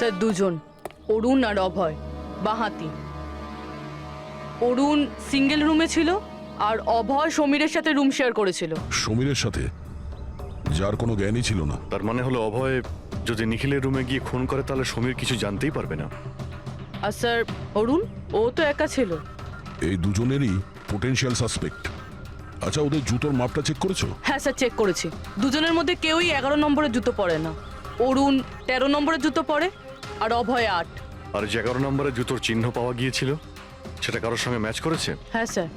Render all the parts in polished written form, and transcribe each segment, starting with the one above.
Sir দুজন, অরুণ আর অভয়, বাঁহাতি। অরুণ single রুমে ছিল আর অভয় সমীরের সাথে রুম শেয়ার করেছিল। সমীরের সাথে, যার কোনো জ্ঞানই ছিল না। তার মানে হলো অভয় যদি নিখিলের রুমে গিয়ে খুন করে তাহলে সমীর কিছু জানতেই পারবে না। আর স্যার অরুণ, ও তো একা ছিল। এই দুজনেরই পোটেনশিয়াল সাসপেক্ট। আচ্ছা, ওদের জুতোর মাপটা চেক করেছো? হ্যাঁ স্যার, চেক করেছি। দুজনের মধ্যে কেউই 11 নম্বরের জুতো পরে না। অরুণ 13 নম্বরের জুতো পরে আর অভয় 8। আর যে 11 নম্বরের জুতোর চিহ্ন পাওয়া গিয়েছিল সেটা কারোর সঙ্গে ম্যাচ করেছে? হ্যাঁ স্যার,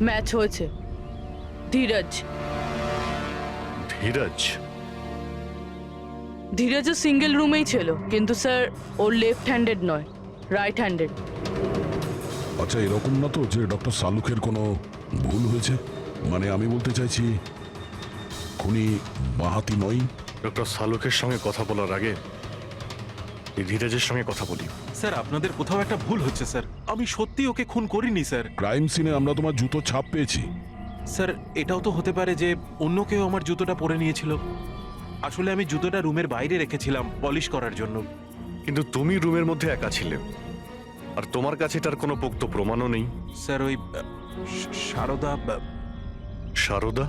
ম্যাচ হয়েছে। ধীরজ। ধীরজ? ধীরজও সিঙ্গেল রুমেই ছিল, কিন্তু স্যার ওর লেফট হ্যান্ডেড নয়, রাইট হ্যান্ডেড। আচ্ছা, এরকম না তো যে ডক্টর সালুকের কোনো ভুল হয়েছে? মানে আমি বলতে চাইছি, খুনি বাঁহাতি নয়। ডক্টর সালুকের সঙ্গে কথা বলার আগে এই ধীরজের সঙ্গে কথা বলি। স্যার, আপনাদের কোথাও একটা ভুল হচ্ছে স্যার। আমি সত্যি ওকে খুন করিনি স্যার। ক্রাইম সিনে আমরা তোমার জুতোর ছাপ পেয়েছি। স্যার, এটাও তো হতে পারে যে অন্য কেউ আমার জুতোটা পরে নিয়েছিল। আসলে আমি জুতোটা রুমের বাইরে রেখেছিলাম পলিশ করার জন্য। কিন্তু তুমি রুমের মধ্যে একা ছিলে আর তোমার কাছে তার কোনো পোক্ত প্রমাণও নেই। স্যার, ওই সারদা। সারদা?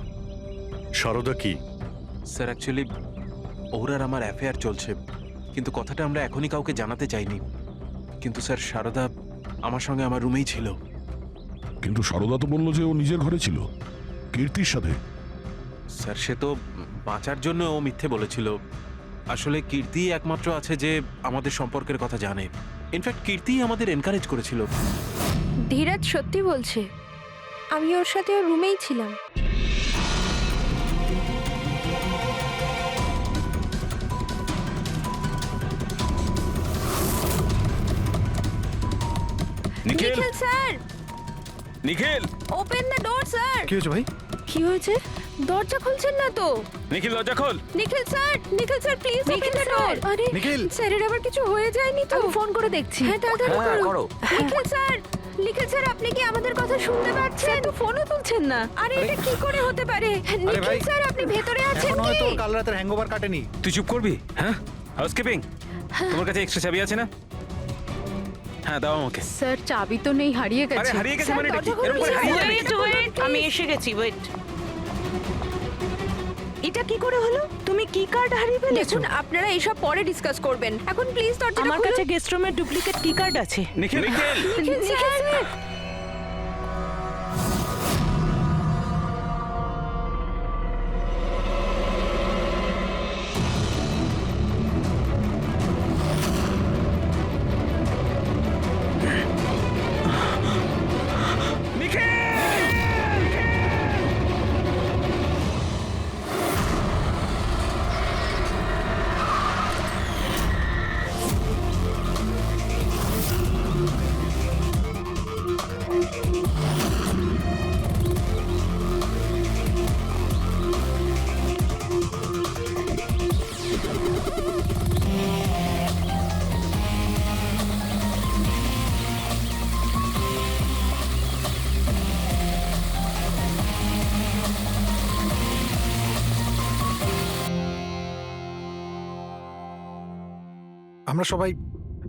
সারদা কি? স্যার, অ্যাকচুয়ালি ওর আর আমার অ্যাফেয়ার চলছে, কিন্তু কথাটা আমরা এখনই কাউকে জানাতে চাইনি। কিন্তু স্যার, সারদা আমার সঙ্গে আমার রুমেই ছিল। কিন্তু সারদা তো বললো যে ও নিজের ঘরে ছিল কীর্তির সাথে। স্যার, সে তো বাঁচার জন্য ও মিথ্যে বলেছিল। আসলে কীর্তি একমাত্র আছে যে আমাদের সম্পর্কের কথা জানে। ইনফ্যাক্ট কীর্তি আমাদের এনকারেজ করেছিল। ধীরাজ সত্যি বলছে, আমি ওর সাথে ওর রুমেই ছিলাম। Nikhil, Nikhil sir, Nikhil, open the door sir. কি হয়েছে ভাই? কি হয়েছে? দরজা খুলছেন না তো? নিখিল দরজা খোল। Nikhil sir, please open the door. আরে নিখিল! স্যারের আবার কিছু হয়ে যায়নি তো? ফোন করে দেখছি। হ্যাঁ, তাড়াতাড়ি করো। নিখিল স্যার, আপনি কি আমাদের কথা শুনতে পাচ্ছেন? তো ফোনও তুলছেন না। আরে এটা কি করে হতে পারে? নিখিল স্যার, আপনি ভেতরে আছেন কি? হয়তো কাল রাতের হ্যাংওভার কাটেনি। তুই চুপ করবি? হ্যাঁ, হাউসকিপিং, তোমার কাছে এক্সট্রা চাবি আছে না? হ্যাঁ, দাও আমাকে। স্যার, চাবি তো নেই, হারিয়ে আরে গেছে। হারিয়ে গেছে স্যার, মানে এটা কি? দরজা এরকম করে খুলুন, হারিয়ে যাবে স্যার। নাকি? আমি এসে গেছি, ওয়েট। এটা কি করে হলো? তুমি কি কার্ড হারিয়ে ফেলেছো? দেখুন, আপনারা এইসব পরে ডিসকাস করবেন। এখন প্লিজ দরজাটা আমার খুলুন। কাছে গেস্ট রুমের ডুপ্লিকেট কি কার্ড আছে। নিখিল, নিখিল, নিখিল স্যার।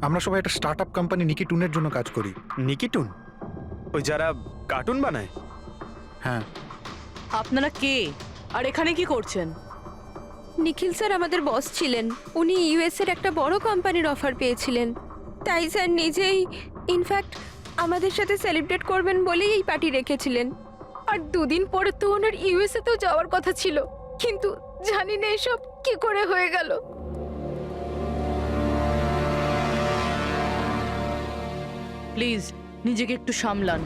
আমরা সবাই একটা স্টার্টআপ কোম্পানি নিকিটুনের জন্য কাজ করি। নিকিটুন? ওই যারা কার্টুন বানায়? হ্যাঁ। আপনারা কে আর এখানে কি করছেন? নিখিল স্যার আমাদের বস ছিলেন। উনি ইউএস এর একটা বড় কোম্পানির অফার পেয়েছিলেন, তাই স্যার নিজেই ইনফ্যাক্ট আমাদের সাথে সেলিব্রেট করবেন বলেই এই পার্টি রেখেছিলেন। আর দুদিন পরে তো ওনার ইউএসএ তেও যাওয়ার কথা ছিল, কিন্তু জানি না এসব কি করে হয়ে গেল। প্লিজ নিজেকে একটু সামলান।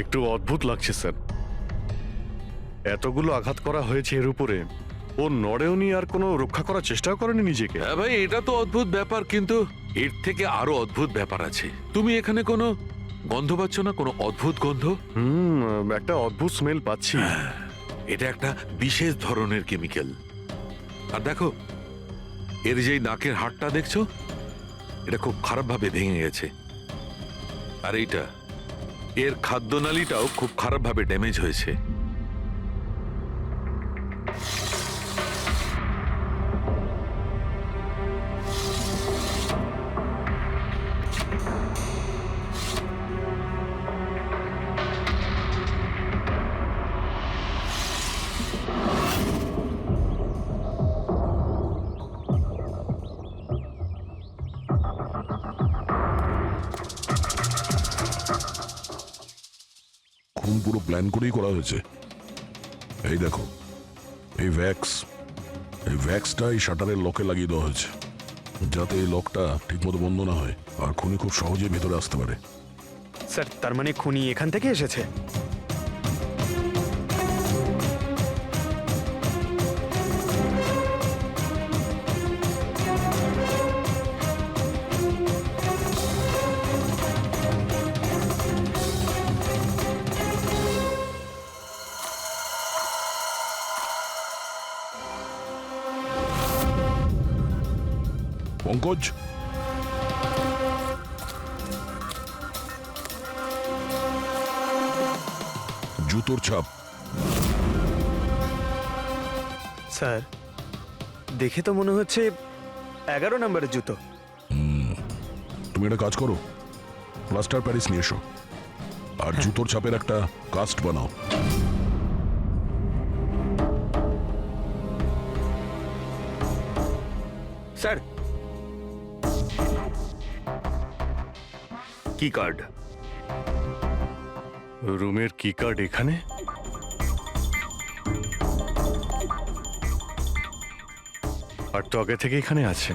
একটু অদ্ভুত লাগছে স্যার। এতগুলো আঘাত করা হয়েছে এর উপরে, ও নড়েওনি আর কোনো রক্ষা করার চেষ্টাও করেনি নিজেকে। হ্যাঁ ভাই, এটা তো অদ্ভুত ব্যাপার, কিন্তু এর থেকে আরো অদ্ভুত ব্যাপার আছে। তুমি এখানে কোনো গন্ধ পাচ্ছ না? কোনো অদ্ভুত গন্ধ? একটা অদ্ভুত স্মেল পাচ্ছি। এটা একটা বিশেষ ধরনের কেমিক্যাল। আর দেখো, এর যেই নাকের হাড়টা দেখছো, এটা খুব খারাপভাবে ভেঙে গেছে। আর এইটা, এর খাদ্যনালীটাও খুব খারাপভাবে ড্যামেজ হয়েছে। খুন পুরো প্ল্যান করেই করা হয়েছে। এই দেখো, এই ভ্যাক্সটা এই শাটারের লকে লাগিয়ে দেওয়া হয়েছে, যাতে এই লকটা ঠিকমতো বন্ধ না হয় আর খুনি খুব সহজেই ভেতরে আসতে পারে। স্যার তার মানে খুনি এখান থেকে এসেছে? পঙ্কজ, জুতোর ছাপ। স্যার দেখে তো মনে হচ্ছে 11 নম্বরের জুতো। তুমি একটা কাজ করো, প্লাস্টার প্যারিস নিয়ে এসো আর জুতোর ছাপের একটা কাস্ট বানাও। স্যার কি কার্ড? রুমের কি কার্ড এখানে? আর তো আগে থেকে এখানে আছে।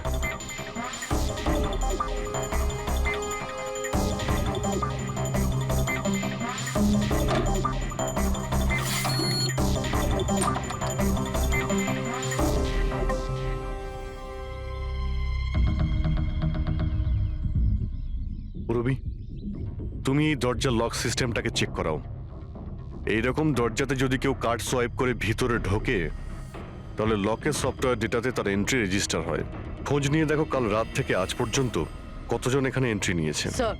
রবি, তুমি এই দরজার লক সিস্টেমটাকে চেক করাও। এইরকম দরজাতে যদি কেউ কার্ড সোয়াইপ করে ভিতরে ঢোকে, তাহলে লকের সফটওয়্যার ডেটাতে তার এন্ট্রি রেজিস্টার হয়। খোঁজ নিয়ে দেখো কাল রাত থেকে আজ পর্যন্ত কতজন এখানে এন্ট্রি নিয়েছে। স্যার,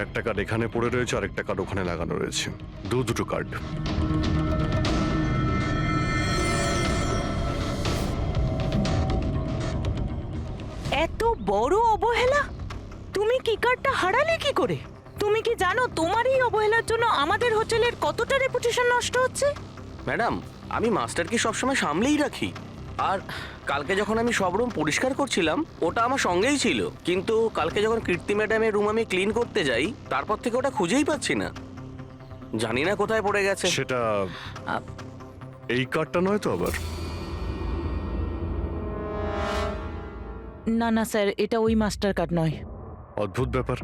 একটা কার্ড এখানে পড়ে রয়েছে আর একটা কার্ড ওখানে লাগানো রয়েছে, দুটো কার্ড। এত বড় অবহেলা! তুমি কি কার্ডটা হারালে কি করে? তুমি কি জানো তোমার এই অবহেলার জন্য আমাদের হোটেলের কতটা রেপুটেশন নষ্ট হচ্ছে? ম্যাডাম, আমি মাস্টারকে সবসময় সামলেই রাখি। আর কালকে যখন আমি সব রুম পরিষ্কার করছিলাম, ওটা আমার সঙ্গেই ছিল। কিন্তু কালকে যখন কীর্তি ম্যাডামের রুম আমি ক্লিন করতে যাই, তারপর থেকে ওটা খুঁজেই পাচ্ছি না। জানি না কোথায় পড়ে গেছে। সেটা এই কার্ডটা নয় তো আবার? না না স্যার, এটা ওই মাস্টার কার্ড নয়। অদ্ভুত ব্যাপার,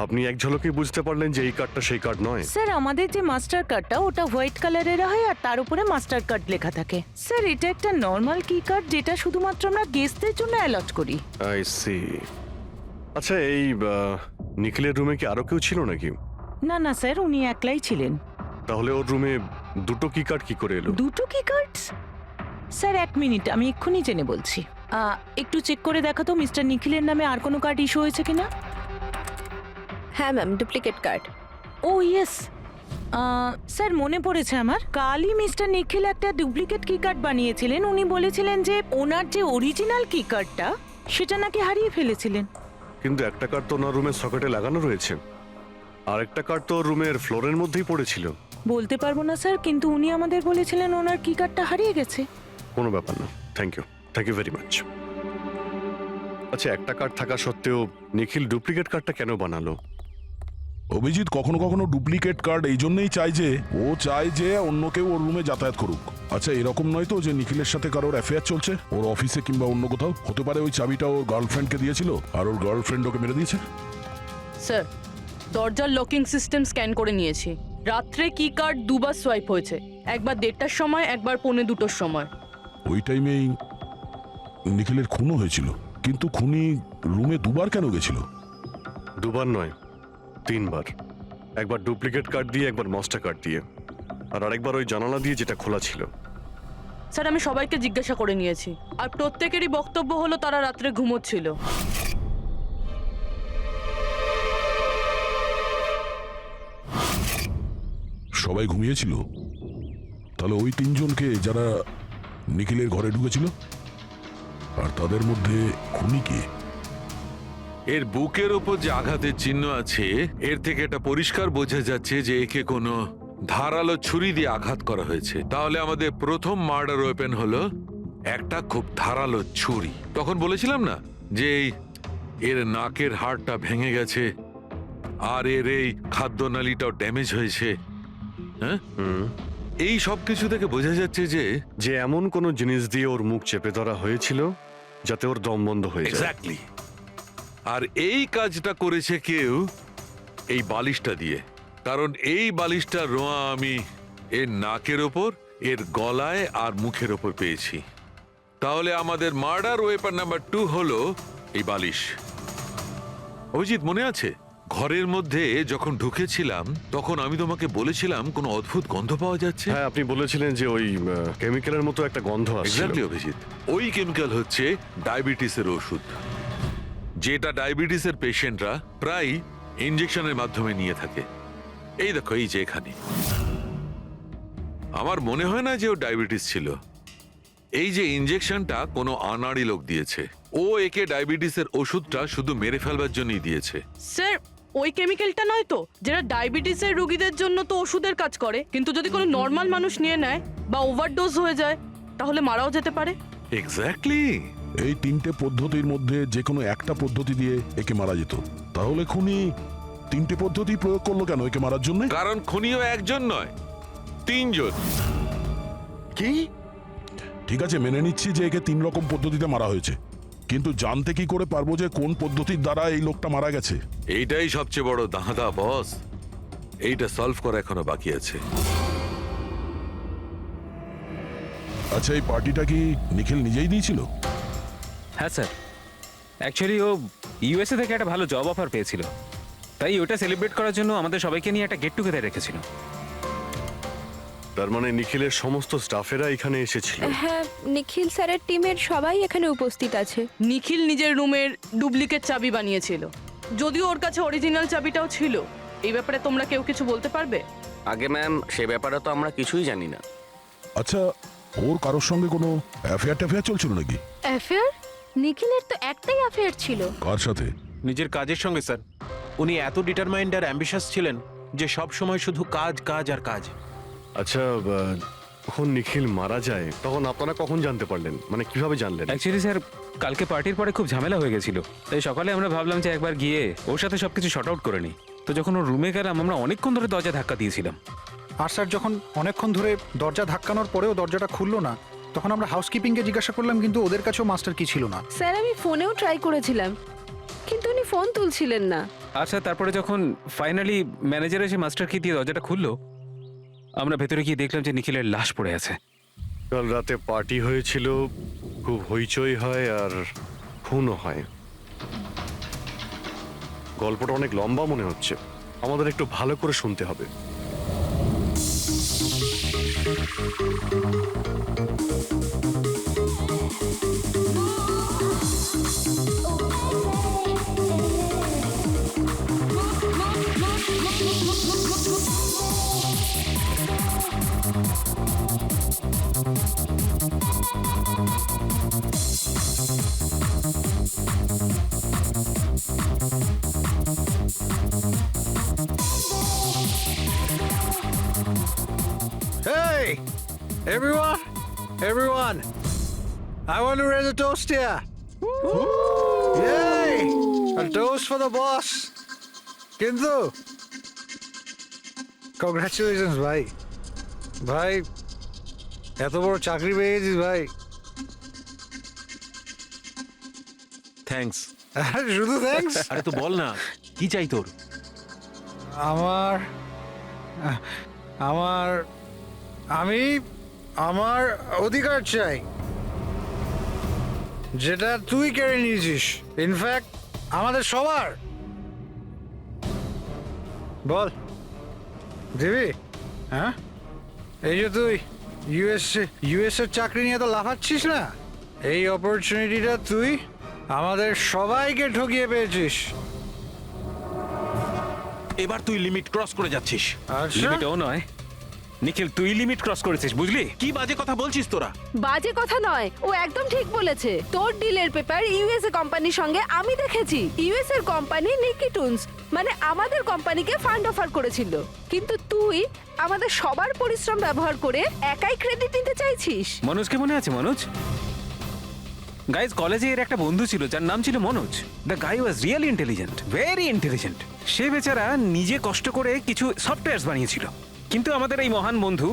আপনি এক ঝলকেই বুঝতে পারলেন যে এই কার্ডটা সেই কার্ড নয়। স্যার, আমাদের যে মাস্টার কার্ডটা ওটা হোয়াইট কালারের হয় আর তার উপরে মাস্টার কার্ড লেখা থাকে। স্যার, এটা একটা নর্মাল কি কার্ড যেটা শুধুমাত্র আমরা গেস্টদের জন্য অ্যালট করি। I see. আচ্ছা, এই নিখিলের রুমে কি আরো কেউ ছিল নাকি? না না স্যার, উনি একলাই ছিলেন। তাহলে ওর রুমে দুটো কি কার্ড কি করে এলো? দুটো কি কার্ড? স্যার 1 মিনিট, আমি এক্ষুনি জেনে বলছি। একটু চেক করে দেখা তো মিস্টার নিখিলের নামে আর কোনো কার্ড ইস্যু হয়েছে কিনা। হ্যাঁ ম্যাম, ডুপ্লিকেট কার্ড। ও ইয়েস স্যার, মনে পড়েছে আমার। কালই মিস্টার নিখিল একটা ডুপ্লিকেট কি কার্ড বানিয়েছিলেন। উনি বলেছিলেন যে ওনার যে অরিজিনাল কি কার্ডটা সেটা নাকি হারিয়ে ফেলেছিলেন। কিন্তু একটা কার্ড তো ওনার রুমের সকেটে লাগানো রয়েছে, আর একটা কার্ড তো রুমের ফ্লোরের মধ্যেই পড়েছিল। বলতে পারবো না স্যার, কিন্তু উনি আমাদের বলেছিলেন ওনার কি কার্ডটা হারিয়ে গেছে। কোনো ব্যাপার না, থ্যাংক ইউ ভেরি মাচ। আচ্ছা, একটা কার্ড থাকা সত্ত্বেও নিখিল ডুপ্লিকেট কার্ডটা কেন বানালো? অভিজিৎ কখনো কখনো ডুপ্লিকেট কার্ড এই জন্যই চায় যে ও চায় যে অন্য কেউ ওর রুমে যাতায়াত করুক। আচ্ছা, এরকম নয় তো যে নিখিলের সাথে কারোর অ্যাফেয়ার চলছে ওর অফিসে কিংবা অন্য কোথাও? হতে পারে ওই চাবিটা ওর গার্লফ্রেন্ডকে দিয়েছিল আর ওর গার্লফ্রেন্ড ওকে মেরে দিয়েছে। স্যার, দরজার লকিং সিস্টেম স্ক্যান করে নিয়েছি। রাত্রে কি কার্ড দুবার সোয়াইপ হয়েছে, একবার 1:30টার সময়, একবার 1:45টার সময়। ওই টাইমেই নিখিলের খুনও হয়েছিল, কিন্তু খুনি রুমে দুবার কেন গেছিল? দুবার নয়, 3 বার। একবার ডুপ্লিকেট কার্ড দিয়ে, একবার মাস্টার কার্ড দিয়ে, আর আরেকবার ওই জানালা দিয়ে যেটা খোলা ছিল। স্যার আমি সবাইকে জিজ্ঞাসা করে নিয়েছি আর প্রত্যেকেরই বক্তব্য হলো তারা রাত্রে ঘুমোচ্ছিল। সবাই ঘুমিয়েছিল? তাহলে ওই তিনজনকে যারা নিখিলের ঘরে ঢুকেছিল, আর তাদের মধ্যে খুনি কে? এর বুকের ওপর যে আঘাতের চিহ্ন আছে, এর থেকে এটা পরিষ্কার বোঝা যাচ্ছে যে একে কোনো ধারালো ছুরি দিয়ে আঘাত করা হয়েছে। তাহলে আমাদের প্রথম মার্ডার ওয়েপেন হলো একটা খুব ধারালো ছুরি। তখন বলেছিলাম না যে এর নাকের হাড়টা ভেঙে গেছে আর এর এই খাদ্যনালীটাও ড্যামেজ হয়েছে। হ্যাঁ, এই সব কিছু থেকে বোঝা যাচ্ছে যে যে এমন কোনো জিনিস দিয়ে ওর মুখ চেপে ধরা হয়েছিল যাতে ওর দম বন্ধ হয়ে যায়। এক্স্যাক্টলি। আর এই কাজটা করেছে কেউ এই বালিশটা দিয়ে, কারণ এই বালিশটা রোয়া আমি এর নাকের ওপর, এর গলায় আর মুখের ওপর পেয়েছি। তাহলে আমাদের মার্ডার ওয়েপন নাম্বার 2 হলো এই বালিশ। অভিজিৎ, মনে আছে ঘরের মধ্যে যখন ঢুকেছিলাম তখন আমি তোমাকে বলেছিলাম কোনো অদ্ভুত গন্ধ পাওয়া যাচ্ছে? হ্যাঁ, আপনি বলেছিলেন যে ওই কেমিক্যালের মতো একটা গন্ধ আসছে। এক্স্যাক্টলি অভিজিৎ, ওই কেমিক্যাল হচ্ছে ডায়াবেটিসের ওষুধ, যেটা ডায়াবেটিসের পেশেন্টরা প্রায় ইনজেকশনের মাধ্যমে নিয়ে থাকে। এই দেখো, এই যে এখানে। আমার মনে হয় না যে ও ডায়াবেটিস ছিল। এই যে ইনজেকশনটা কোনো আনাড়ি লোক দিয়েছে। ও একে ডায়াবেটিসের ওষুধটা শুধু মেরে ফেলবার জন্যই দিয়েছে। স্যার ওই কেমিক্যালটা নয় তো, যেটা ডায়াবেটিসের রোগীদের জন্য তো ওষুধের কাজ করে, কিন্তু যদি কোনো নর্মাল মানুষ নিয়ে নেয় বা ওভারডোজ হয়ে যায় তাহলে মারাও যেতে পারে। এক্স্যাক্টলি। এই তিনটে পদ্ধতির মধ্যে যে কোনো একটা পদ্ধতি দিয়ে একে মারা যেত। তাহলে খুনি তিনটে পদ্ধতি প্রয়োগ করলো কেন একে মারার জন্য? কারণ খুনিও একজন নয়, 3 জন। কি? ঠিক আছে, মেনে নিচ্ছি যে একে 3 রকম পদ্ধতিতে মারা হয়েছে, কিন্তু জানতে কি করে পারবো যে কোন পদ্ধতির দ্বারা এই লোকটা মারা গেছে? এইটাই সবচেয়ে বড় দাঁদা বস। এইটা সলভ করা এখনো বাকি আছে। আচ্ছা, এই পার্টিটা কি নিখিল নিজেই দিয়েছিল? হ্যাঁ স্যার, অ্যাকচুয়ালি ও ইউএসএ থেকে একটা ভালো জব অফার পেয়েছিল, তাই ওটা সেলিব্রেট করার জন্য আমাদের সবাইকে নিয়ে একটা গেট টুগেদার রেখেছিল। তার মানে নিখিলের সমস্ত স্টাফেরা এখানে এসেছিল? হ্যাঁ, নিখিল স্যারের টিমের সবাই এখানে উপস্থিত আছে। নিখিল নিজের রুমের ডুপ্লিকেট চাবি বানিয়েছিল, যদিও ওর কাছে অরিজিনাল চাবিটাও ছিল। এই ব্যাপারে তোমরা কেউ কিছু বলতে পারবে? আগে ম্যাম, সে ব্যাপারে তো আমরা কিছুই জানি না। আচ্ছা, ওর কারোর সঙ্গে কোনো অ্যাফেয়ার চলছিল নাকি? অ্যাফেয়ার? নিখিলের তো একটাই অ্যাফেয়ার ছিল। কার সাথে? নিজের কাজের সঙ্গে স্যার। উনি এত ডিটারমাইন্ড আর অ্যাম্বিশাস ছিলেন যে সব সময় শুধু কাজ কাজ আর কাজ। আচ্ছা, যখন নিখিল মারা যায় তখন আপনারা কখন জানতে পারলেন? মানে কিভাবে জানলেন? অ্যাকচুয়ালি স্যার, কালকে পার্টির পরে খুব ঝামেলা হয়ে গেছিল, তাই সকালে আমরা ভাবলাম যে একবার গিয়ে ওর সাথে সবকিছু শর্ট আউট করে নিই। তো যখন ওর রুমে গেলাম, আমরা অনেকক্ষণ ধরে দরজা ধাক্কা দিয়েছিলাম। আর স্যার, যখন অনেকক্ষণ ধরে দরজা ধাক্কানোর পরেও দরজাটা খুললো না, তখন আমরা হাউসকিপিংকে জিজ্ঞাসা করলাম, কিন্তু ওদের কাছেও মাস্টার কি ছিল না। স্যার আমি ফোনেও ট্রাই করেছিলাম, কিন্তু উনি ফোন তুলছিলেন না। আর স্যার, তারপরে যখন ফাইনালি ম্যানেজার এসে মাস্টার কি দিয়ে দরজাটা খুললো, আমরা ভেতরে গিয়ে দেখলাম যে নিখিলের লাশ পড়ে আছে। কাল রাতে পার্টি হয়েছিল, খুব হইচই হয় আর খুনও হয়। গল্পটা অনেক লম্বা মনে হচ্ছে, আমাদের একটু ভালো করে শুনতে হবে। Hey, everyone, I want to raise a toast here. Yay! A toast for the boss. কিন্তু কংগ্রাচুলেশনস ভাই, ভাই এত বড় চাকরি পেয়ে গেছিস ভাই। থ্যাঙ্কস। আরে শুধু থ্যাঙ্কস? আরে তো বল না, কি চাই তোর? আমার আমার আমি আমার অধিকার চাই, যেটা তুই কেড়ে নিয়েছিস, ইনফ্যাক্ট আমাদের সবার। বল দিবি? হ্যাঁ, এই যে তুই ইউএস এর চাকরি নিয়ে তো লাফাচ্ছিস না? এই অপরচুনিটিটা তুই আমাদের সবাইকে ঠকিয়ে পেয়েছিস। এবার তুই লিমিট ক্রস করে যাচ্ছিস। আচ্ছা, লিমিটও নয় নিখিল, তুই লিমিট ক্রস করেছিস, বুঝলি? কি বাজে কথা বলছিস তোরা? বাজে কথা নয়, ও একদম ঠিক বলেছে। তোর ডিলের পেপার ইউএসএ কোম্পানির সঙ্গে আমি দেখেছি। ইউএস এর কোম্পানি নিকিটুনস মানে আমাদের কোম্পানিকে ফান্ড অফার করেছিল, কিন্তু তুই আমাদের সবার পরিশ্রম ব্যবহার করে একাই ক্রেডিট নিতে চাইছিস। মনোজকে মনে আছে? মনোজ গাইজ, কলেজে এর একটা বন্ধু ছিল যার নাম ছিল Manoj. The guy was really intelligent, very intelligent. সে বেচারা নিজে কষ্ট করে কিছু সফটওয়্যার বানিয়েছিল, কিন্তু আমাদের এই মহান বন্ধু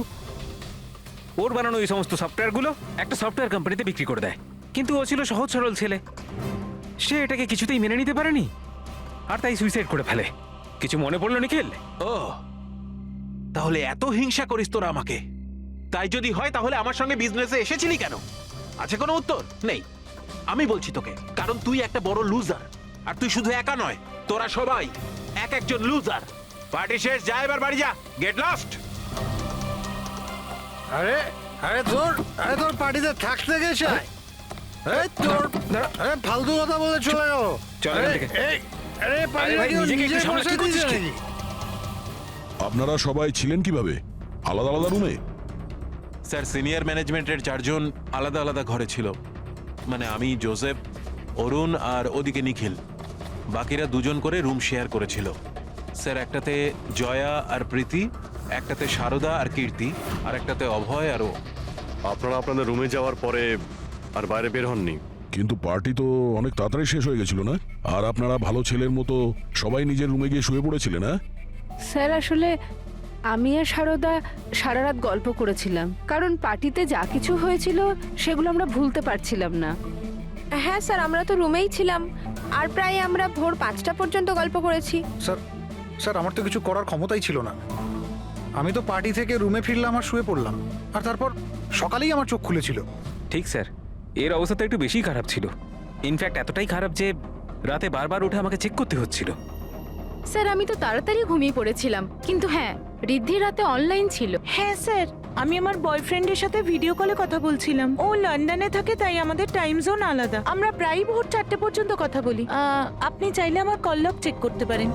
ওর বানানো এই সমস্ত সফটওয়্যারগুলো একটা সফটওয়্যার কোম্পানিতে বিক্রি করে দেয়। কিন্তু ও ছিল সহজ সরল ছেলে, সে এটাকে কিছুতেই মেনে নিতে পারেনি আর তাই সুইসাইড করে ফেলে। কিছু মনে পড়লো নিখিল? ও, তাহলে এত হিংসা করিস তোরা আমাকে? তাই যদি হয় তাহলে আমার সঙ্গে বিজনেসে এসেছিলি কেন? আছে কোনো উত্তর নেই? আমি বলছি তোকে, কারণ তুই একটা বড় লুজার। আর তুই শুধু একা নয়, তোরা সবাই এক একজন লুজার। পার্টি শেষ, যা এবার বাড়ি যা, গেট লস্ট। আরে আরে তোর পার্টিতে থাকতে গেছে? আরে ফালতু কথা বলে চলে গেল। চল এখান থেকে। আরে আরে ভাই, নিজেকে একটু সামলে, কি করছিস কি? আপনারা সবাই ছিলেন কিভাবে আলাদা আলাদা রুমে? স্যার, সিনিয়র ম্যানেজমেন্টের 4 জন আলাদা আলাদা ঘরে ছিল। মানে আমি, জোসেফ, অরুণ আর ওদিকে নিখিল। বাকিরা 2 জন করে রুম শেয়ার করেছিল। স্যার, একটাতে জয়া আর প্রীতি, একটাতে সারদা আর কীর্তি, আর একটাতে অভয় আর ও। আপনারা আপনাদের রুমে যাওয়ার পরে আর বাইরে বের হননি? কিন্তু পার্টি তো অনেক তাড়াতাড়ি শেষ হয়ে গেছিল না? আর আপনারা ভালো ছেলের মতো সবাই নিজের রুমে গিয়ে শুয়ে পড়েছিলেন, হ্যাঁ? স্যার, আসলে আমি আর সারদা সারা রাত গল্প করেছিলাম, কারণ পার্টিতে যা কিছু হয়েছিল সেগুলো আমরা ভুলতে পারছিলাম না। হ্যাঁ স্যার, আমরা তো রুমেই ছিলাম আর প্রায় আমরা ভোর 5টা পর্যন্ত গল্প করেছি। স্যার আমার তো কিছু করার ক্ষমতাই ছিল না। আমি তো পার্টি থেকে রুমে ফিরলাম আর শুয়ে পড়লাম, আর তারপর সকালেই আমার চোখ খুলেছিল। ঠিক স্যার, এর অবস্থা তো একটু বেশি খারাপ ছিল। ইনফ্যাক্ট এতটাই খারাপ যে রাতে বারবার উঠে আমাকে চেক করতে হচ্ছিল। স্যার, আমি তো তাড়াতাড়ি ঘুমিয়ে পড়েছিলাম, কিন্তু হ্যাঁ, রিদ্ধি রাতে অনলাইন ছিল। হ্যাঁ স্যার, আমি আমার বয়ফ্রেন্ডের সাথে ভিডিও কলে কথা বলছিলাম। ও লন্ডনে থাকে, তাই আমাদের টাইম জোন আলাদা। আমরা প্রায় ভোর 4টে পর্যন্ত কথা বলি। আপনি চাইলে আমার কল লগ চেক করতে পারেন।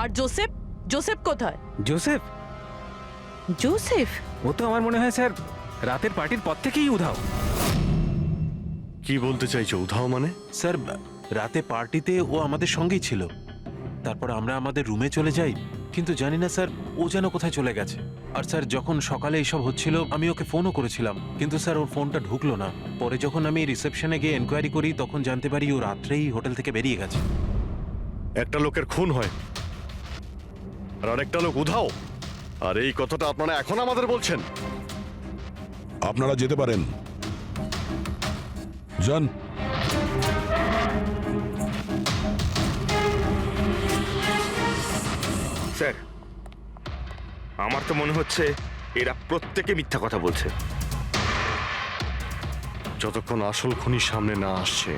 আর জোসেফ? জোসেফ কোথায়? জোসেফ? জোসেফ? ও তো আমার মনে হয় স্যার রাতের পার্টির পর থেকেই উধাও। কি বলতে চাইছো উধাও মানে? স্যার, রাতে পার্টিতে ও আমাদের সঙ্গেই ছিল। তারপর আমরা আমাদের রুমে চলে যাই, কিন্তু জানি না স্যার ও যেন কোথায় চলে গেছে। আর স্যার, যখন সকালে এইসব হচ্ছিল আমি ওকে ফোনও করেছিলাম, কিন্তু স্যার ওর ফোনটা ঢুকলো না। পরে যখন আমি রিসেপশনে গিয়ে এনকোয়ারি করি তখন জানতে পারি ও রাত্রেই হোটেল থেকে বেরিয়ে গেছে। একটা লোকের খুন হয় আর আরেকটা লোক উধাও, আর এই কথাটা আপনারা এখন আমাদের বলছেন? আপনারা যেতে পারেন, যান। স্যার, আমার তো মনে হচ্ছে এরা প্রত্যেকে মিথ্যা কথা বলছে। যতক্ষণ আসল খুনি সামনে না আসছে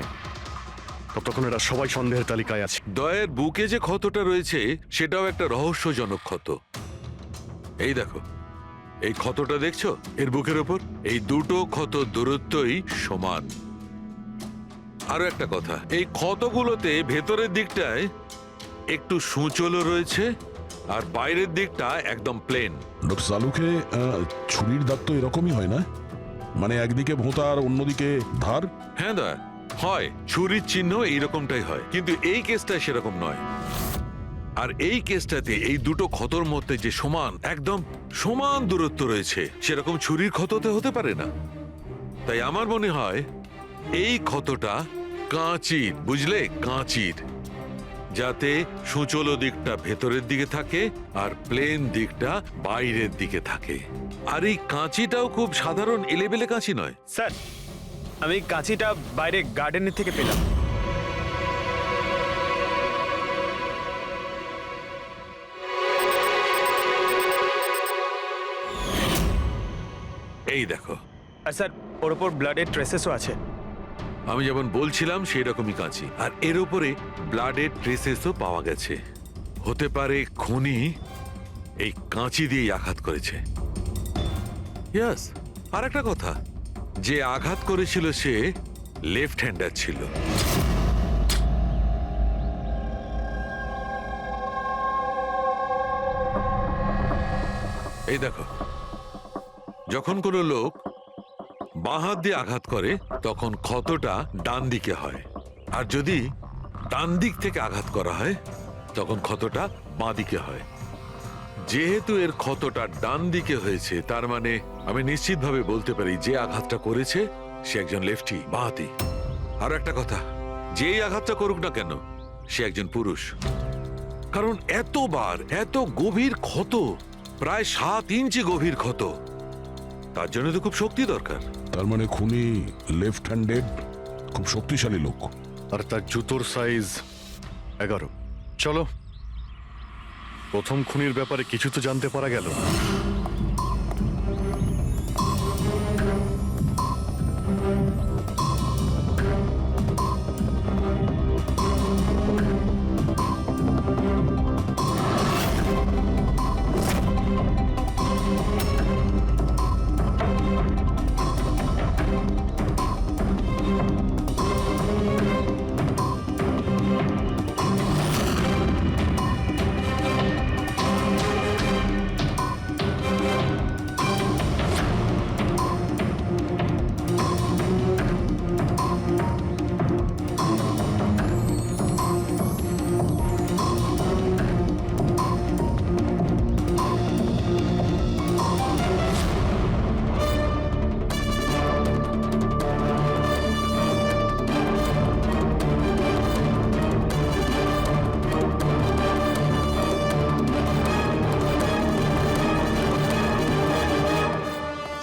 ততক্ষণ এরা সবাই সন্দেহের তালিকায় আছে। দয়ের বুকে যে ক্ষতটা রয়েছে সেটাও একটা রহস্যজনক ক্ষত। এই দেখো, এই ক্ষতটা দেখছো এর বুকের ওপর? এই দুটো ক্ষত দূরত্বই সমান। আরো একটা কথা, এই ক্ষতগুলোতে ভেতরের দিকটায় একটু সূচলও রয়েছে আর বাইরের দিকটা একদম প্লেন। ডক্টর সালুকে ছুরির দাগ তো এরকমই হয় না? মানে একদিকে ভোঁতা আর অন্যদিকে ধার? হ্যাঁ দয়া, হয় ছুরির চিহ্ন এইরকমটাই হয়, কিন্তু এই কেসটা সেরকম নয়। আর এই কেসটাতে এই দুটো ক্ষতর মধ্যে যে সমান, একদম সমান দূরত্ব রয়েছে, সেরকম ছুরির ক্ষততে হতে পারে না। তাই আমার মনে হয় এই ক্ষতটা কাঁচির, বুঝলে, কাঁচির, যাতে সূচল দিকটা ভেতরের দিকে থাকে আর প্লেন দিকটা বাইরের দিকে থাকে। আর এই কাঁচিটাও খুব সাধারণ এলেবেলে কাঁচি নয়। স্যার, আমি কাঁচিটা বাইরে গার্ডেনের থেকে পেলাম। এই দেখো। আর স্যার, ওর ওপর ব্লাডের ট্রেসেসও আছে। আমি যেমন বলছিলাম সেই রকমই কাঁচি, আর এর উপরে ব্লাডের ট্রেসেসও পাওয়া গেছে। হতে পারে খুনি এই কাঁচি দিয়েই আঘাত করেছে। ইয়াস, আর একটা কথা, যে আঘাত করেছিল সে লেফট হ্যান্ডার ছিল। এই দেখো, যখন কোনো লোক বাঁ হাত দিয়ে আঘাত করে তখন ক্ষতটা ডান দিকে হয়, আর যদি ডান দিক থেকে আঘাত করা হয় তখন ক্ষতটা বাঁ দিকে হয়। যেহেতু এর ক্ষতটা ডান দিকে হয়েছে, তার মানে আমি নিশ্চিতভাবে বলতে পারি যে আঘাতটা করেছে সে একজন লেফটি, বাঁহাতি। আর একটা কথা, যেই আঘাতটা করুক না কেন সে একজন পুরুষ, কারণ এতবার এত গভীর ক্ষত, প্রায় 7 ইঞ্চি গভীর ক্ষত, তার জন্য তো খুব শক্তি দরকার। তার মানে খুনি লেফট হ্যান্ডেড, খুব শক্তিশালী লোক। আর তার জুতোর সাইজ 11। চলো, প্রথম খুনির ব্যাপারে কিছু তো জানতে পারা গেল।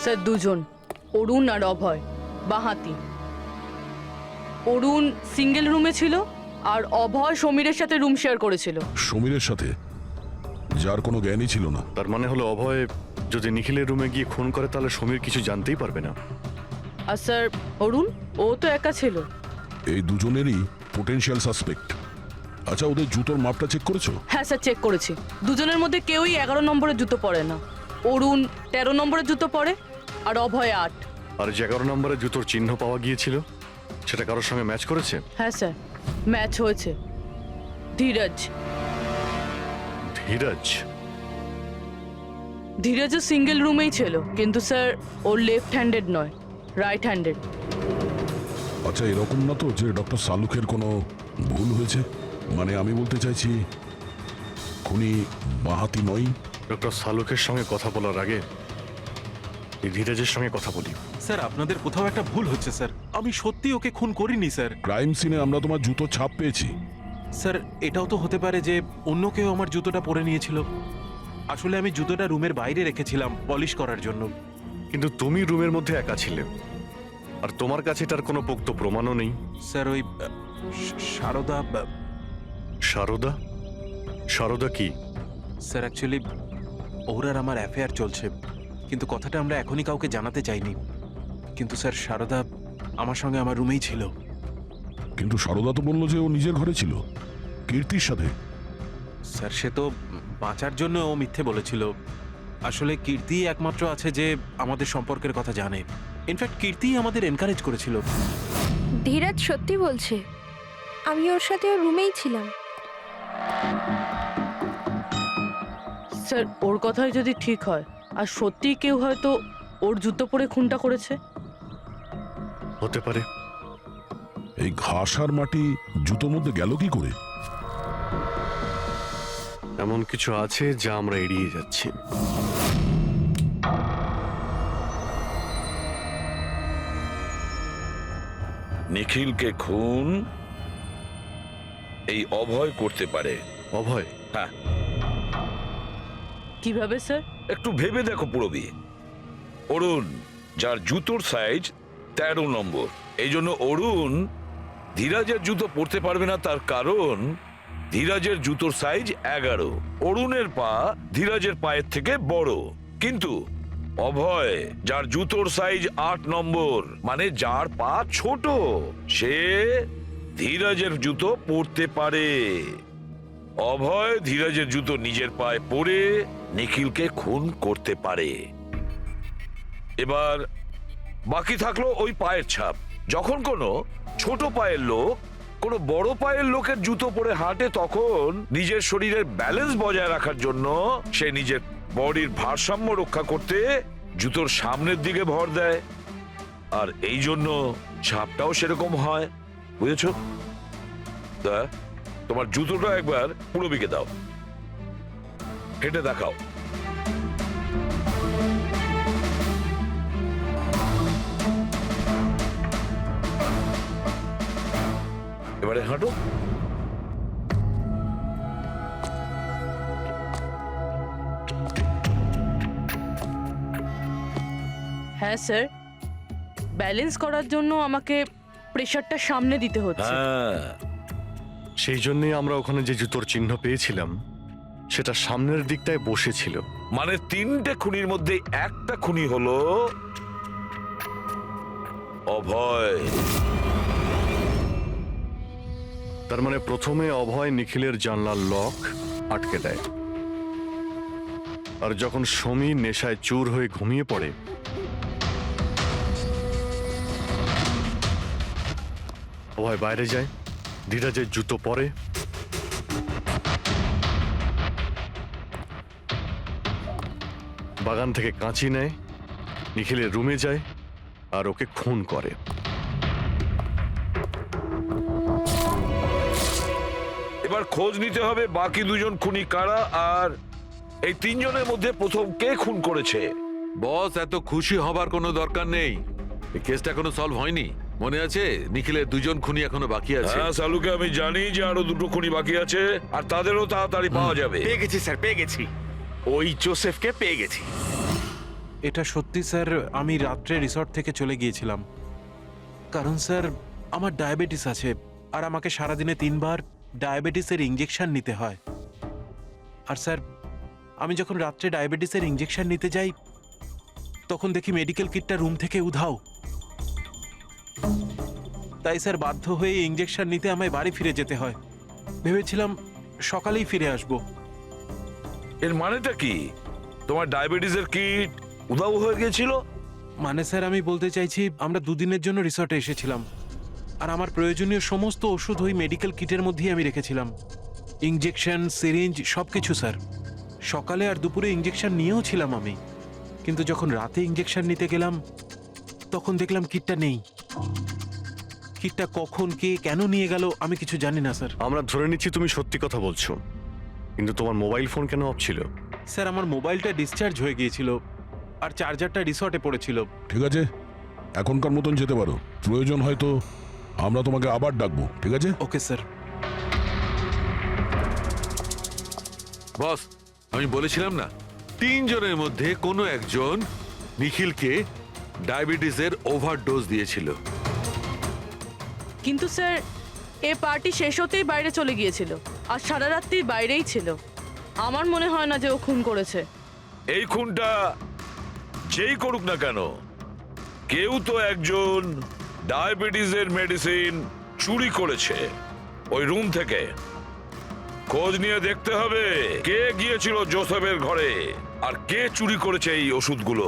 স্যার দুজন, অরুণ আর অভয়, বাঁহাতি। অরুণ সিঙ্গেল রুমে ছিল আর অভয় সমীরের সাথে রুম শেয়ার করেছিল। সমীরের সাথে, যার কোনো জ্ঞানই ছিল না। তার মানে হলো অভয় যদি নিখিলের রুমে গিয়ে খুন করে তাহলে সমীর কিছু জানতেই পারবে না। আর স্যার অরুণ, ও তো একা ছিল। এই দুজনেরই পোটেনশিয়াল সাসপেক্ট। আচ্ছা, ওদের জুতোর মাপটা চেক করেছো? হ্যাঁ স্যার, চেক করেছি। দুজনের মধ্যে কেউই 11 নম্বরের জুতো পরে না। অরুণ 13 নম্বরের জুতো পরে আর অভয় 8। আর যে 11 নম্বরের জুতোর চিহ্ন পাওয়া গিয়েছিল সেটা কারোর সঙ্গে ম্যাচ করেছে? হ্যাঁ স্যার, ম্যাচ হয়েছে। ধীরজ। ধীরজ? ধীরজও সিঙ্গেল রুমেই ছিল, কিন্তু স্যার ওর লেফট হ্যান্ডেড নয়, রাইট হ্যান্ডেড। আচ্ছা, এরকম না তো যে ডক্টর সালুকের কোনো ভুল হয়েছে? মানে আমি বলতে চাইছি খুনি বাঁহাতি নয়। ডক্টর সালুকের সঙ্গে কথা বলার আগে এই ধীরজের সঙ্গে কথা বলি। স্যার, আপনাদের কোথাও একটা ভুল হচ্ছে স্যার। আমি সত্যি ওকে খুন করিনি স্যার। ক্রাইম সিনে আমরা তোমার জুতো ছাপ পেয়েছি। স্যার, এটাও তো হতে পারে যে অন্য কেউ আমার জুতোটা পরে নিয়েছিল। আসলে আমি জুতোটা রুমের বাইরে রেখেছিলাম পলিশ করার জন্য। কিন্তু তুমি রুমের মধ্যে একা ছিলে, আর তোমার কাছে তার কোনো পোক্ত প্রমাণও নেই। স্যার, ওই সারদা। সারদা? সারদা কি? স্যার, অ্যাকচুয়ালি ওর আর আমার অ্যাফেয়ার চলছে, কিন্তু কথাটা আমরা এখনই কাউকে জানাতে চাইনি। কিন্তু স্যার, সারদা আমার সঙ্গে আমার রুমেই ছিল। কিন্তু সারদা তো বললো যে ও নিজের ঘরে ছিল কীর্তির সাথে। স্যার, সে তো বাঁচার জন্য ও মিথ্যে বলেছিল। আসলে কীর্তি একমাত্র আছে যে আমাদের সম্পর্কের কথা জানে। ইনফ্যাক্ট কীর্তি আমাদের এনকারেজ করেছিল। ধীরাজ সত্যি বলছে, আমি ওর সাথে ওর রুমেই ছিলাম। স্যার, ওর কথাই যদি ঠিক হয় আর সত্যি কেউ হয়তো ওর জুতো পরে খুনটা করেছে। হতে পারে। এই ঘাস আর মাটি জুতোর মধ্যে গেল কি করে? এমন কিছু আছে যা আমরা এড়িয়ে যাচ্ছি। নিখিলকে খুন এই অভয় করতে পারে। অভয়? হ্যাঁ। কিভাবে স্যার? একটু ভেবে দেখো পুরবি। অরুণ, যার জুতোর সাইজ 13 নম্বর, এই জন্য অরুণ ধীরাজের জুতো পরতে পারবে না। তার কারণ ধীরাজের জুতোর সাইজ 11। অরুণের পা ধীরাজের পায়ের থেকে বড়। কিন্তু অভয়, যার জুতোর সাইজ 8 নম্বর, মানে যার পা ছোট, সে ধীরাজের জুতো পরতে পারে। অভয় ধীরাজের জুতো নিজের পায়ে পরে নিখিলকে খুন করতে পারে। এবার বাকি থাকলো ওই পায়ের ছাপ। যখন কোনো ছোট পায়ের লোক কোনো বড় পায়ের লোকের জুতো পরে হাঁটে, তখন নিজের শরীরের ব্যালেন্স বজায় রাখার জন্য সে নিজের বডির ভারসাম্য রক্ষা করতে জুতোর সামনের দিকে ভর দেয়, আর এই জন্য ছাপটাও সেরকম হয়। বুঝেছো? তা তোমার জুতোটা একবার পুরবিকে দাও, হেঁটে দেখাও। এবারে হাঁটো। হ্যাঁ স্যার, ব্যালেন্স করার জন্য আমাকে প্রেশারটা সামনে দিতে হচ্ছে। হ্যাঁ, সেই জন্যই আমরা ওখানে যে জুতোর চিহ্ন পেয়েছিলাম সেটা সামনের দিকটায় বসেছিল। মানে 3টে খুনির মধ্যে একটা খুনি হলো অভয়। তার মানে প্রথমে অভয় নিখিলের জানলার লক আটকে দেয়, আর যখন সমীর নেশায় চুর হয়ে ঘুমিয়ে পড়ে, অভয় বাইরে যায়, ধীরাজের জুতো পরে, বাগান থেকে কাঁচি নেয়, নিখিলের রুমে যায় আর ওকে খুন করে। এবার খোঁজ নিতে হবে বাকি 2জন খুনি কারা, আর এই 3জনের মধ্যে প্রথম কে খুন করেছে। বস, এত খুশি হবার কোনো দরকার নেই। এই কেসটা এখনো সলভ হয়নি। মনে আছে নিখিলের 2জন খুনি এখনো বাকি আছে। হ্যাঁ সালুকে আমি জানি যে আরো 2টো খুনি বাকি আছে, আর তাদেরও তাড়াতাড়ি পাওয়া যাবে। পেয়ে গেছি স্যার, পেয়ে গেছি। ওই জোসেফকে পেয়ে গেছি। এটা সত্যি স্যার, আমি রাত্রে রিসর্ট থেকে চলে গিয়েছিলাম, কারণ স্যার আমার ডায়াবেটিস আছে, আর আমাকে সারাদিনে 3বার ডায়াবেটিসের ইঞ্জেকশন নিতে হয়। আর স্যার আমি যখন রাত্রে ডায়াবেটিসের ইঞ্জেকশন নিতে যাই, তখন দেখি মেডিকেল কিটটা রুম থেকে উধাও। তাই স্যার বাধ্য হয়ে ইঞ্জেকশন নিতে আমায় বাড়ি ফিরে যেতে হয়। ভেবেছিলাম সকালেই ফিরে আসব। এর মানেটা কি? তোমার ডায়াবেটিসের কিট উধাও হয়ে গিয়েছিল? মানে স্যার আমি বলতে চাইছি, আমরা 2 দিনের জন্য রিসর্টে এসেছিলাম, আর আমার প্রয়োজনীয় সমস্ত ওষুধ ওই মেডিকেল কিটের মধ্যেই আমি রেখেছিলাম। ইঞ্জেকশন, সিরিঞ্জ সবকিছু স্যার। সকালে আর দুপুরে ইঞ্জেকশন নিয়েও ছিলাম আমি, কিন্তু যখন রাতে ইঞ্জেকশন নিতে গেলাম তখন দেখলাম কিটটা নেই। কিটটা কখন কে কেন নিয়ে গেল আমি কিছু জানি না স্যার। আমরা ধরে নিচ্ছি তুমি সত্যি কথা বলছো, কিন্তু তোমার মোবাইল ফোন কেন অফ ছিল? স্যার আমার মোবাইলটা ডিসচার্জ হয়ে গিয়েছিল, আর চার্জারটা রিসর্টে পড়েছিল। ঠিক আছে, এখনকার মতন যেতে পারো। প্রয়োজন হয়তো আমরা তোমাকে আবার ডাকবো, ঠিক আছে? Okay sir. বস, আমি বলেছিলাম না 3 জনের মধ্যে কোনো একজন নিখিলকে ডায়াবেটিসের ওভারডোজ দিয়েছিল। কিন্তু স্যার এ পার্টি শেষ হতেই বাইরে চলে গিয়েছিল, আর সারা রাত্রি বাইরেই ছিল। আমার মনে হয় না যে ও খুন করেছে। এই খুনটা যেই করুক না কেন, কেউ তো একজন ডায়াবেটিসের মেডিসিন চুরি করেছে ওই রুম থেকে। খোঁজ নিয়ে দেখতে হবে কে গিয়েছিল জোসেফের ঘরে, আর কে চুরি করেছে এই ওষুধগুলো।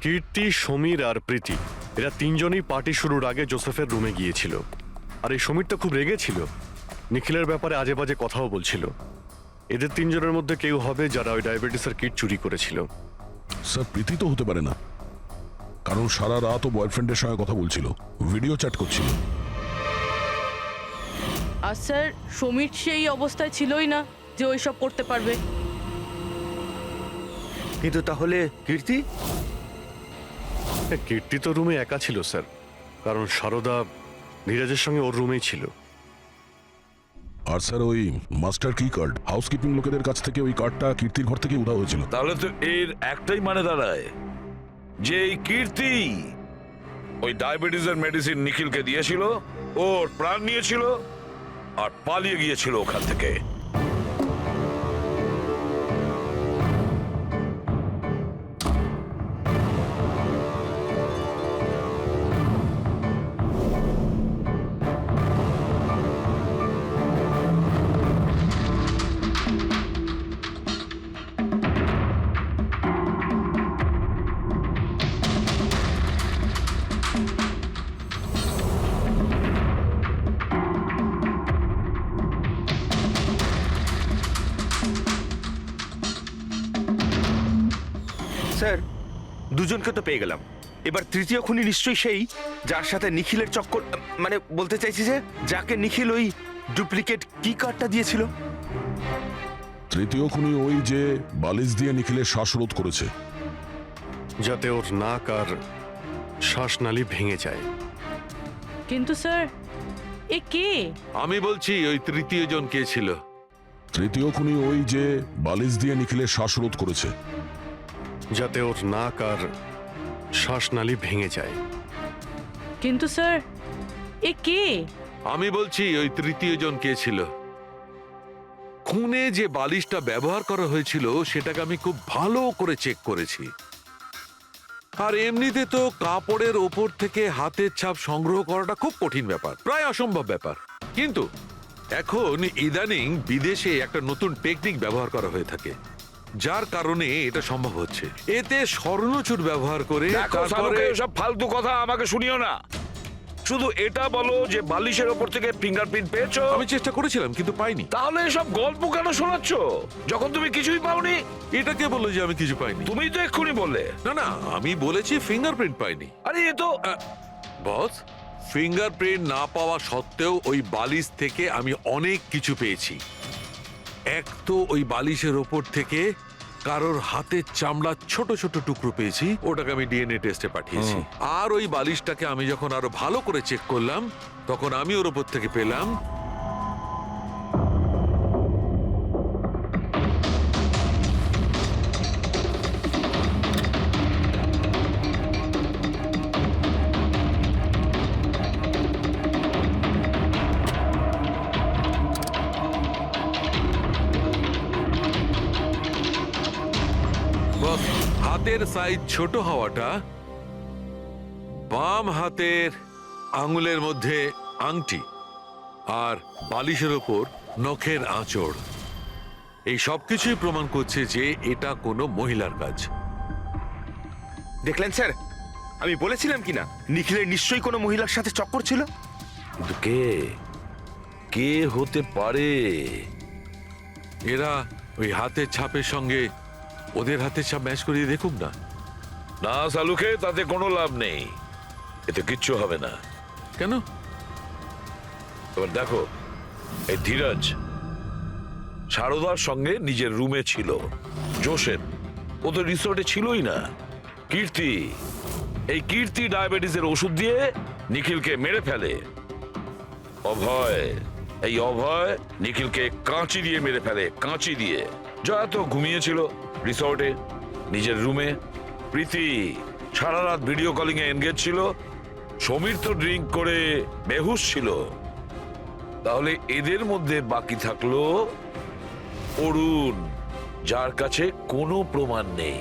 কীর্তি, সমীর আর প্রীতি এরা 3 জনই পার্টি শুরুর আগে জোসেফের রুমে গিয়েছিল, আর এই সমীরটা খুব রেগেছিল, নিখিলের ব্যাপারে আজে বাজে কথাও বলছিল। এদের 3 জনের মধ্যে কেউ হবে যারা ওই ডায়াবেটিসের কিট চুরি করেছিল। স্যার, প্রীতি তো হতে পারে না, কারণ সারা রাত ও বয়ফ্রেন্ডের সঙ্গে কথা বলছিল, ভিডিও চ্যাট করছিল। আর স্যার সমীর সেই অবস্থায় ছিলই না যে ওইসব করতে পারবে। কিন্তু তাহলে কীর্তি? কীর্তি তো রুমে একা ছিল স্যার, কারণ সারদা ধীরাজের সঙ্গে ওর রুমেই ছিল। আর স্যার ওই মাস্টার কি কার্ড, হাউসকিপিং লোকেদের কাছ থেকে ওই কার্ডটা কীর্তির ঘর থেকে উধাও হয়েছিল। তাহলে তো এর একটাই মানে দাঁড়ায় যে এই কীর্তি ওই ডায়াবেটিসের মেডিসিন নিখিলকে দিয়েছিল, ওর প্রাণ নিয়েছিল আর পালিয়ে গিয়েছিল ওখান থেকে। স্যার দুজনকে তো পেয়ে গেলাম, এবার তৃতীয় খুনি নিশ্চয়ই সেই যার সাথে নিখিলের চক্কর, মানে বলতে চাইছি যে যাকে নিখিল ওই ডুপ্লিকেট কি কার্ডটা দিয়েছিল। তৃতীয় খুনি ওই যে বালিশ দিয়ে নিখিলের শ্বাসরোধ করেছে। যাতে ওর নাক আর শ্বাসনালী ভেঙে যায়। কিন্তু স্যার এ কে? আমি বলছি ওই তৃতীয় জন কে ছিল। তৃতীয় খুনি ওই যে বালিশ দিয়ে নিখিলের শ্বাসরোধ করেছে। যাতে ওর নাক আর শ্বাসনালী ভেঙে যায়। কিন্তু স্যার এ কে? আমি বলছি ওই তৃতীয় জন কে ছিল। খুনে যে বালিশটা ব্যবহার করা হয়েছিল সেটাকে আমি খুব ভালো করে চেক করেছি। আর এমনিতে তো কাপড়ের ওপর থেকে হাতের ছাপ সংগ্রহ করাটা খুব কঠিন ব্যাপার, প্রায় অসম্ভব ব্যাপার। কিন্তু এখন ইদানিং বিদেশে একটা নতুন টেকনিক ব্যবহার করা হয়ে থাকে, যার কারণে এটা সম্ভব হচ্ছে। এতে স্বর্ণচূড় ব্যবহার করে তারপরে সব ফালতু কথা আমাকে শুনিও না, শুধু এটা বলো যে বালিশের ওপর থেকে ফিঙ্গারপ্রিন্ট পেয়েছো। আমি চেষ্টা করেছিলাম কিন্তু পাইনি। তাহলে এসব গল্প কেন শোনাচ্ছ যখন তুমি কিছুই পাওনি? এটা কে বললো যে আমি কিছু পাইনি? তুমি তো এক্ষুনি বললে। না না, আমি বলেছি ফিঙ্গারপ্রিন্ট পাইনি। আরে এ তো বস, ফিঙ্গারপ্রিন্ট না পাওয়া সত্ত্বেও ওই বালিশ থেকে আমি অনেক কিছু পেয়েছি। এক তো ওই বালিশের ওপর থেকে কারোর হাতের চামড়ার ছোট ছোট টুকরো পেয়েছি, ওটাকে আমি ডিএনএ টেস্টে পাঠিয়েছি। আর ওই বালিশটাকে আমি যখন আরো ভালো করে চেক করলাম তখন আমি ওর ওপর থেকে পেলাম হাতের সাইজ ছোট হওয়াটা, বাম হাতের আঙুলের মধ্যে আংটি, আর বালিশের ওপর নখের আঁচড়, এই সবকিছুই প্রমাণ করছে যে এটা কোনো মহিলার কাজ। দেখলেন স্যার, আমি বলেছিলাম কিনা নিখিলের নিশ্চয়ই কোনো মহিলার সাথে চক্কর ছিল। কিন্তু কে কে হতে পারে? এরা ওই হাতের ছাপের সঙ্গে ওদের হাতের ছাপ ম্যাচ করিয়ে দেখুক না। না সালুকে, তাতে কোনো লাভ নেই, এতে কিচ্ছু হবে না। কেন? এবার দেখো, এই ধীরাজ সারদার সঙ্গে নিজের রুমে ছিল। জোসেফ ও তো রিসোর্টে ছিলই না। কীর্তি, এই কীর্তি ডায়াবেটিসের ওষুধ দিয়ে নিখিলকে মেরে ফেলে। অভয়, এই অভয় নিখিলকে কাঁচি দিয়ে মেরে ফেলে, কাঁচি দিয়ে। জয়া তো ঘুমিয়েছিল রিসর্টে নিজের রুমে। প্রীতি সারা রাত ভিডিও কলিং এ এনগেজ ছিল। সমীর তো ড্রিঙ্ক করে বেহুশ ছিল। তাহলে এদের মধ্যে বাকি থাকলো অরুণ, যার কাছে কোনো প্রমাণ নেই।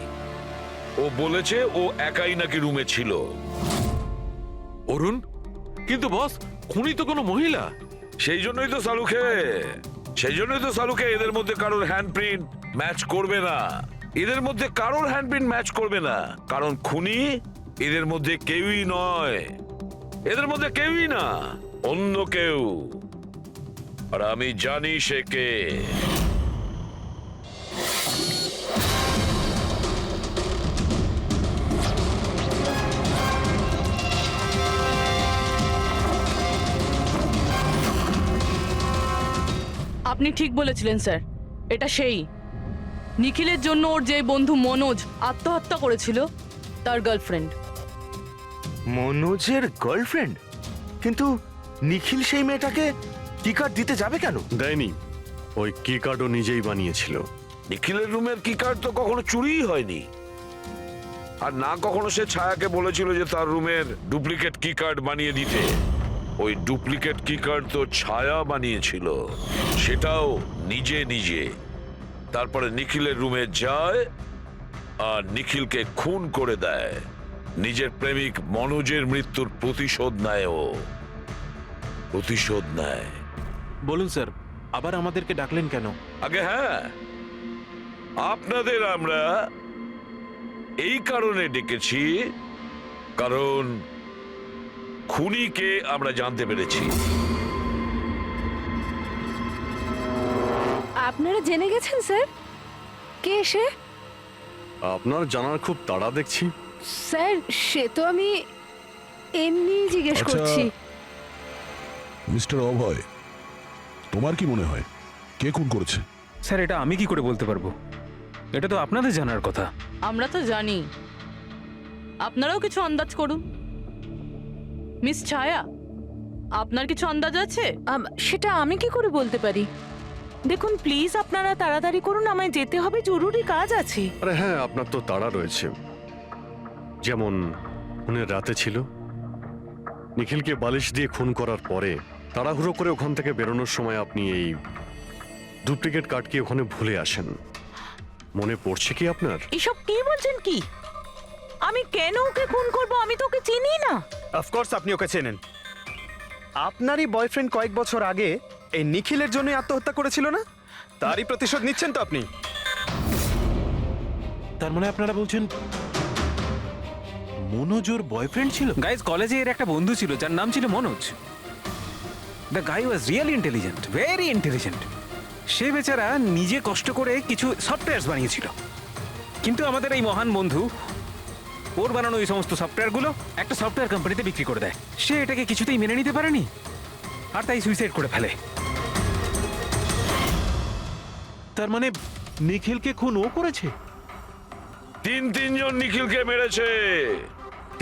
ও বলেছে ও একাই নাকি রুমে ছিল। অরুণ? কিন্তু বস, খুনি তো কোনো মহিলা। সেই জন্যই তো সালুকে এদের মধ্যে কারোর হ্যান্ডপ্রিন্ট ম্যাচ করবে না। এদের মধ্যে কারোর হ্যান্ডপ্রিন্ট ম্যাচ করবে না, কারণ খুনি এদের মধ্যে কেউই নয়। এদের মধ্যে কেউই না, অন্য কেউ। আর আমি জানি সে কে। আপনি ঠিক বলেছিলেন স্যার, এটা সেই নিখিলের জন্য ওর যে বন্ধু মনোজ আত্মহত্যা করেছিল তার গার্লফ্রেন্ড। মনোজের গার্লফ্রেন্ড? কিন্তু নিখিল সেই মেয়েটাকে কি কার্ড দিতে যাবে কেন? দেয়নি, ওই কি কার্ডও নিজেই বানিয়েছিল। নিখিলের রুমের কি কার্ড তো কখনো চুরিই হয়নি। আর না কখনো সে ছায়াকে বলেছিল যে তার রুমের ডুপ্লিকেট কি কার্ড বানিয়ে দিতে। ওই ডুপ্লিকেট কি কার্ড তো ছায়া বানিয়েছিল, সেটাও নিজে নিজে। তারপরে নিখিলের রুমে যায় আর নিখিলকে খুন করে দেয়। নিজের প্রেমিক মনোজের মৃত্যুর প্রতিশোধ নেয় ও, প্রতিশোধ নেয়। বলুন স্যার, আবার আমাদেরকে ডাকলেন কেন? আগে হ্যাঁ, আপনাদের আমরা এই কারণে ডেকেছি, কারণ খুনিকে আমরা জানতে পেরেছি। আপনারা জেনে গেছেন স্যার কে সে? আপনার জানার খুব তাড়া দেখছি। স্যার সে তো আমি এমনি জিজ্ঞেস আচ্ছা। করছি। মিস্টার অভয়, তোমার কি মনে হয় কে খুন করেছে? স্যার এটা আমি কি করে বলতে পারবো? এটা তো আপনাদের জানার কথা। আমরা তো জানি, আপনারাও কিছু আন্দাজ করুন। মিস ছায়া, আপনার কিছু আন্দাজ আছে? সেটা আমি কি করে বলতে পারি? দেখুন প্লিজ আপনারা তাড়াতাড়ি করুন, আমায় যেতে হবে, জরুরি কাজ আছে। আরে হ্যাঁ, আপনার তো তাড়া রয়েছে। যেমন খুনের রাতে ছিল, নিখিলকে বালিশ দিয়ে খুন করার পরে তাড়াহুড়ো করে ওখান থেকে বেরোনোর সময় আপনি এই ডুপ্লিকেট কার্ডকে ওখানে ভুলে আসেন। মনে পড়ছে কি আপনার? এসব কি বলছেন কি? আমি কেন ওকে খুন করব? আমি তো ওকে চিনি না। অফকোর্স আপনি ওকে চেনেন। আপনারই বয়ফ্রেন্ড কয়েক বছর আগে এই নিখিলের জন্যই আত্মহত্যা করেছিল না? তারই প্রতিশোধ নিচ্ছেন তো আপনি? তার মানে আপনারা বলছেন মনোজ ওর বয়ফ্রেন্ড ছিল? গাইজ কলেজে এর একটা বন্ধু ছিল যার নাম ছিল Manoj. The guy was really intelligent, very intelligent. সে বেচারা নিজে কষ্ট করে কিছু সফটওয়্যার বানিয়েছিল, কিন্তু আমাদের এই মহান বন্ধু ওর বানানো এই সমস্ত সফটওয়্যারগুলো একটা সফটওয়্যার কোম্পানিতে বিক্রি করে দেয়। সে এটাকে কিছুতেই মেনে নিতে পারেনি, আর তাই সুইসাইড করে ফেলে। তার মানে নিখিলকে খুন ও করেছে? তিনজন নিখিলকে মেরেছে,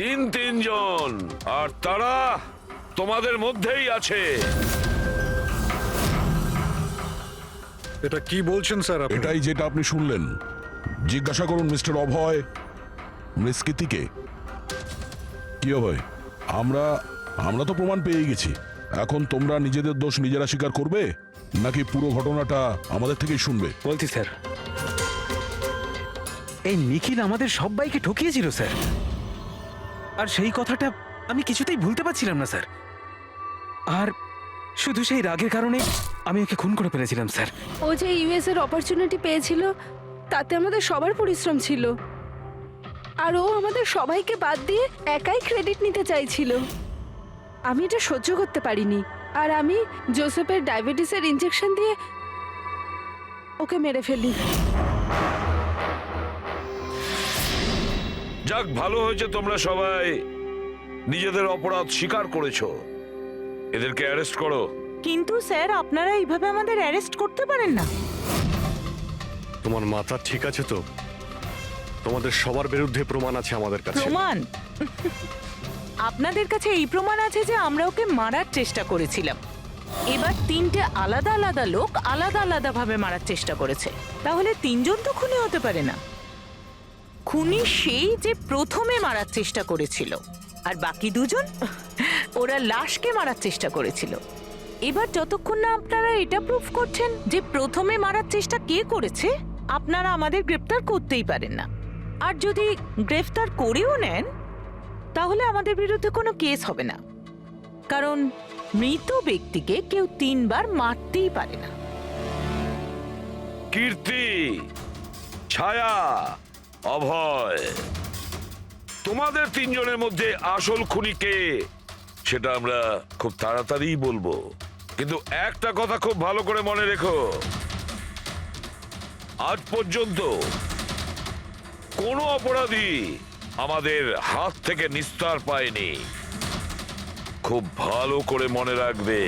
তিনজন, আর তারা তোমাদের মধ্যেই আছে। এটা কি বলছেন স্যার? এটাই যেটা আপনি শুনলেন। জিজ্ঞাসা করুন মিস্টার অভয় মৃস্কিতিকে। কি অভয়, আমরা তো প্রমাণ পেয়ে গেছি। এখন তোমরা নিজেদের দোষ নিজেরা স্বীকার করবে নাকি পুরো ঘটনাটা আমাদের থেকেই শুনবে? বলছি স্যার, এই নিখিল আমাদের সবাইকে ঠকিয়েছিল স্যার, আর সেই কথাটা আমি কিছুতেই ভুলতে পারছিলাম না স্যার। আর শুধু সেই রাগের কারণে আমি ওকে খুন করে ফেলেছিলাম স্যার। ও যে ইউএস এর অপরচুনিটি পেয়েছিল তাতে আমাদের সবার পরিশ্রম ছিল, আর ও আমাদের সবাইকে বাদ দিয়ে একাই ক্রেডিট নিতে চাইছিল। আমি এটা সহ্য করতে পারিনি, আর আমি জোসেফের ডায়াবেটিসের ইনজেকশন দিয়ে ওকে মেরে ফেলি। যাক, ভালো হয়েছে তোমরা সবাই নিজেদের অপরাধ স্বীকার করেছো। এদেরকে অ্যারেস্ট করো। কিন্তু স্যার আপনারা এইভাবে আমাদের অ্যারেস্ট করতে পারেন না। তোমার মাথা ঠিক আছে তো? তোমাদের সবার বিরুদ্ধে প্রমাণ আছে আমাদের কাছে। প্রমাণ? আপনাদের কাছে এই প্রমাণ আছে যে আমরা ওকে মারার চেষ্টা করেছিলাম। এবার তিনটে আলাদা আলাদা লোক আলাদা আলাদা ভাবে মারার চেষ্টা করেছে, তাহলে তিনজন তো খুনি হতে পারে না। খুনি সেই যে প্রথমে মারার চেষ্টা করেছিল, আর বাকি দুজন ওরা লাশকে মারার চেষ্টা করেছিল। এবার যতক্ষণ না আপনারা এটা প্রুফ করছেন যে প্রথমে মারার চেষ্টা কে করেছে, আপনারা আমাদের গ্রেফতার করতেই পারেন না। আর যদি গ্রেফতার করেও নেন তাহলে আমাদের বিরুদ্ধে কোনো কেস হবে না, কারণ মৃত ব্যক্তিকে কেউ 3 বার মারতেই পারে না। কীর্তি, ছায়া, অভয়, তোমাদের তিনজনের মধ্যে আসল খুনি কে সেটা আমরা খুব তাড়াতাড়ি বলবো। কিন্তু একটা কথা খুব ভালো করে মনে রেখো, আজ পর্যন্ত কোনো অপরাধী আমাদের হাত থেকে নিস্তার পায়নি। খুব ভালো করে মনে রাখবে।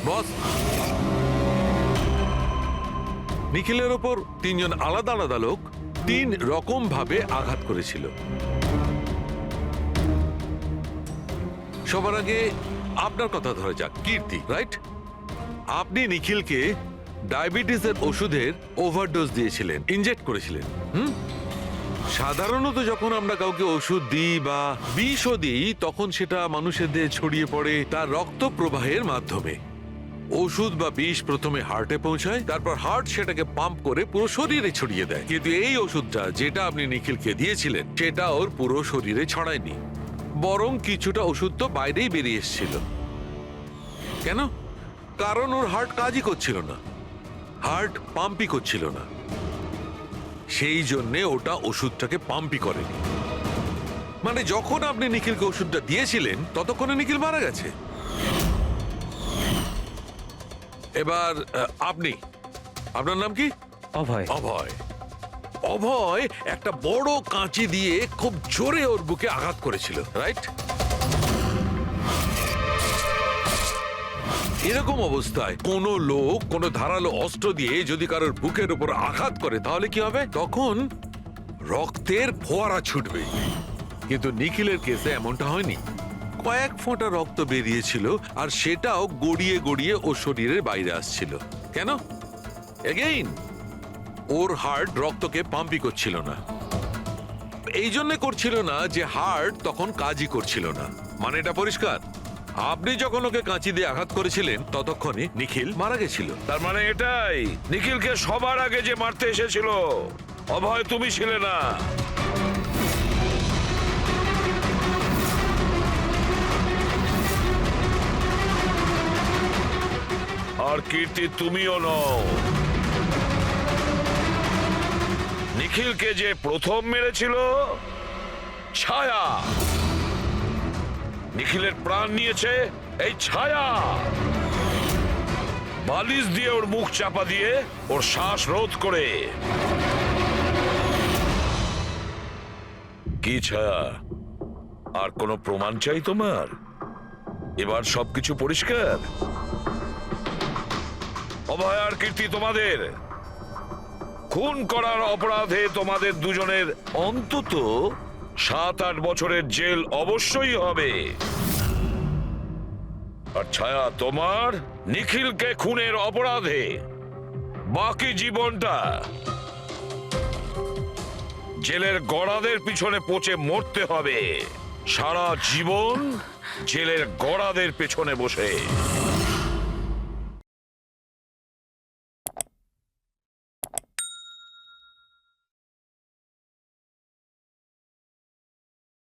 বস, নিখিলের ওপর তিনজন আলাদা আলাদা লোক 3 রকম ভাবে আঘাত করেছিল। সবার আগে আপনার কথা ধরা যাক, কীর্তি, রাইট? আপনি নিখিলকে ডায়াবেটিসের ওষুধের ওভারডোজ দিয়েছিলেন, ইনজেক্ট করেছিলেন। সাধারণত যখন আমরা কাউকে ওষুধ দিই বা বিষও দিই, তখন সেটা মানুষের দেহে ছড়িয়ে পড়ে তার রক্ত প্রবাহের মাধ্যমে। ওষুধ বা বিষ প্রথমে হার্টে পৌঁছায়, তারপর হার্ট সেটাকে পাম্প করে পুরো শরীরে ছড়িয়ে দেয়। কিন্তু এই ওষুধটা যেটা আপনি নিখিলকে দিয়েছিলেন সেটা ওর পুরো শরীরে ছড়ায়নি, বরং কিছুটা ওষুধ তো বাইরেই বেরিয়ে এসেছিল। কেন? কারণ ওর হার্ট কাজই করছিল না, হার্ট পাম্পই করছিল না, সেই জন্যে ওটা ওষুধটাকে পাম্পই করেনি। মানে যখন আপনি নিখিলকে ওষুধটা দিয়েছিলেন ততক্ষণে নিখিল মারা গেছে। এবার আপনি, আপনার নাম কি? অভয়। অভয়। অভয় একটা বড় কাঁচি দিয়ে খুব জোরে ওর বুকে আঘাত করেছিল, রাইট? এরকম অবস্থায় কোনো লোক কোনো ধারালো অস্ত্র দিয়ে যদি কারোর বুকের উপর আঘাত করে তাহলে কি হবে? তখন রক্তের ফোয়ারা ছুটবে। কিন্তু নিখিলের কেসে এমনটা হয়নি। কয়েক ফোঁটা রক্ত বেরিয়েছিল আর সেটাও গড়িয়ে গড়িয়ে ওর শরীরের বাইরে আসছিল। কেন? এগেইন ওর হার্ট রক্তকে পাম্পই করছিল না। এই জন্য করছিল না যে হার্ট তখন কাজই করছিল না। মানে এটা পরিষ্কার, আপনি যখন ওকে কাঁচি দিয়ে আঘাত করেছিলেন ততক্ষণে নিখিল মারা গেছিল। তার মানে এটাই, নিখিলকে সবার আগে যে মারতে এসেছিল অভয় তুমি ছিলে না। আর কীর্তি তুমিও নও। নিখিলকে যে প্রথম মেরেছিল ছায়া, নিখিলের প্রাণ নিয়েছে এই ছায়া। বালিশ দিয়ে ওর মুখ চাপা দিয়ে ওর শ্বাস রোধ করে। কি ছায়া, আর কোনো প্রমাণ চাই তোমার? এবার সবকিছু পরিষ্কার। অভয় আর কীর্তি, তোমাদের খুন করার অপরাধে তোমাদের দুজনের অন্তত 7-8 বছরের জেল অবশ্যই হবে। আর ছায়া, তোমার নিখিলকে খুনের অপরাধে বাকি জীবনটা জেলের গড়াদের পিছনে পচে মরতে হবে। সারা জীবন জেলের গড়াদের পেছনে বসে।